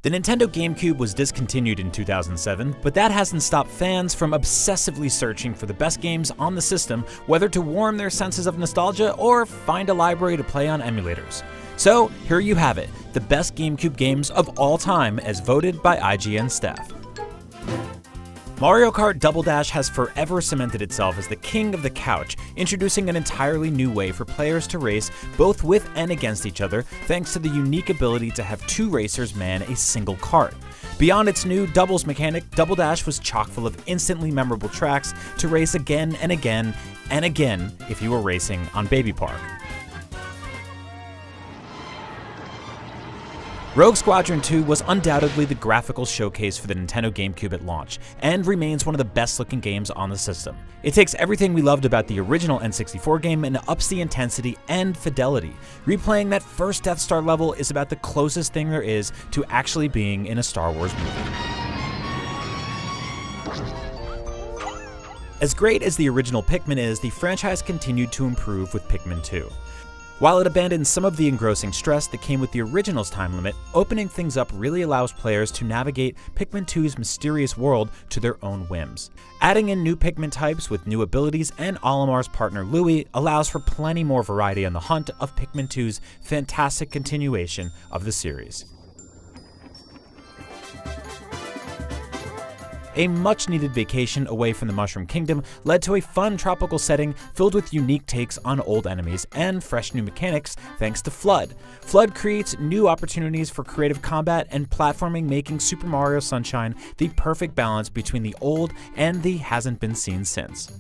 The Nintendo GameCube was discontinued in 2007, but that hasn't stopped fans from obsessively searching for the best games on the system, whether to warm their senses of nostalgia or find a library to play on emulators. So here you have it, the best GameCube games of all time as voted by IGN staff. Mario Kart Double Dash has forever cemented itself as the king of the couch, introducing an entirely new way for players to race both with and against each other, thanks to the unique ability to have two racers man a single kart. Beyond its new doubles mechanic, Double Dash was chock full of instantly memorable tracks to race again and again and again if you were racing on Baby Park. Rogue Squadron 2 was undoubtedly the graphical showcase for the Nintendo GameCube at launch, and remains one of the best looking games on the system. It takes everything we loved about the original N64 game and ups the intensity and fidelity. Replaying that first Death Star level is about the closest thing there is to actually being in a Star Wars movie. As great as the original Pikmin is, the franchise continued to improve with Pikmin 2. While it abandoned some of the engrossing stress that came with the original's time limit, opening things up really allows players to navigate Pikmin 2's mysterious world to their own whims. Adding in new Pikmin types with new abilities and Olimar's partner Louie allows for plenty more variety on the hunt of Pikmin 2's fantastic continuation of the series. A much-needed vacation away from the Mushroom Kingdom led to a fun tropical setting filled with unique takes on old enemies and fresh new mechanics thanks to Flood. Flood creates new opportunities for creative combat and platforming, making Super Mario Sunshine the perfect balance between the old and the hasn't been seen since.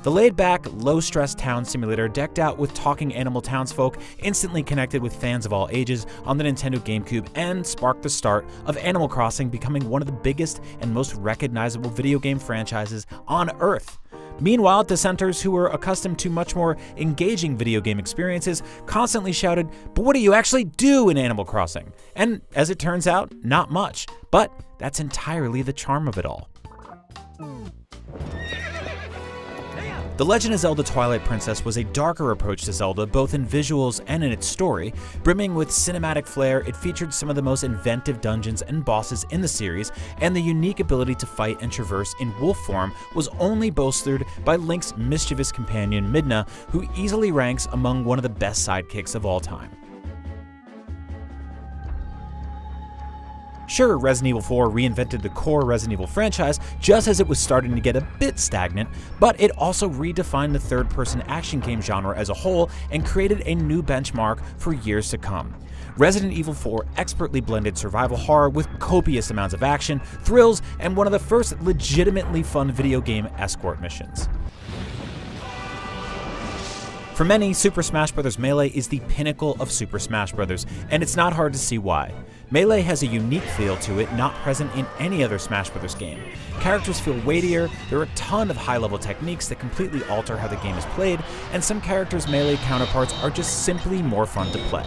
The laid-back, low-stress town simulator decked out with talking animal townsfolk instantly connected with fans of all ages on the Nintendo GameCube and sparked the start of Animal Crossing becoming one of the biggest and most recognizable video game franchises on Earth. Meanwhile, dissenters who were accustomed to much more engaging video game experiences constantly shouted, "But what do you actually do in Animal Crossing?" And as it turns out, not much. But that's entirely the charm of it all. The Legend of Zelda Twilight Princess was a darker approach to Zelda both in visuals and in its story. Brimming with cinematic flair, it featured some of the most inventive dungeons and bosses in the series, and the unique ability to fight and traverse in wolf form was only bolstered by Link's mischievous companion Midna, who easily ranks among one of the best sidekicks of all time. Sure, Resident Evil 4 reinvented the core Resident Evil franchise just as it was starting to get a bit stagnant, but it also redefined the third-person action game genre as a whole and created a new benchmark for years to come. Resident Evil 4 expertly blended survival horror with copious amounts of action, thrills, and one of the first legitimately fun video game escort missions. For many, Super Smash Bros. Melee is the pinnacle of Super Smash Bros., and it's not hard to see why. Melee has a unique feel to it not present in any other Smash Bros. Game. Characters feel weightier, there are a ton of high-level techniques that completely alter how the game is played, and some characters' Melee counterparts are just simply more fun to play.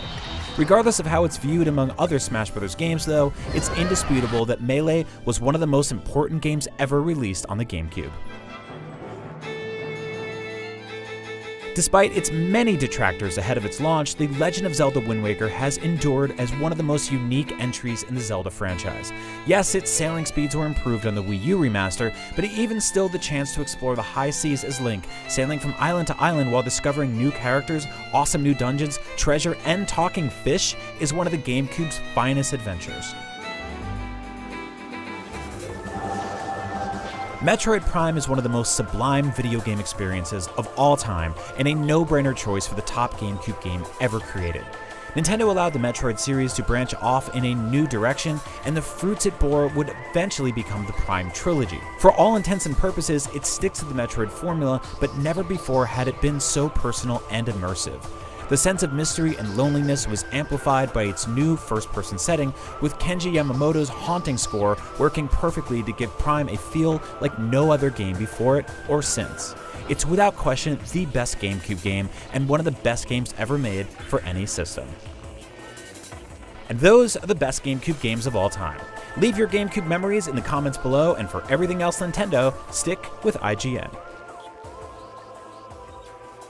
Regardless of how it's viewed among other Smash Bros. Games though, it's indisputable that Melee was one of the most important games ever released on the GameCube. Despite its many detractors ahead of its launch, The Legend of Zelda Wind Waker has endured as one of the most unique entries in the Zelda franchise. Yes, its sailing speeds were improved on the Wii U remaster, but even still the chance to explore the high seas as Link, sailing from island to island while discovering new characters, awesome new dungeons, treasure, and talking fish is one of the GameCube's finest adventures. Metroid Prime is one of the most sublime video game experiences of all time and a no-brainer choice for the top GameCube game ever created. Nintendo allowed the Metroid series to branch off in a new direction, and the fruits it bore would eventually become the Prime Trilogy. For all intents and purposes, it sticks to the Metroid formula, but never before had it been so personal and immersive. The sense of mystery and loneliness was amplified by its new first-person setting, with Kenji Yamamoto's haunting score working perfectly to give Prime a feel like no other game before it or since. It's without question the best GameCube game and one of the best games ever made for any system. And those are the best GameCube games of all time. Leave your GameCube memories in the comments below, and for everything else Nintendo, stick with IGN.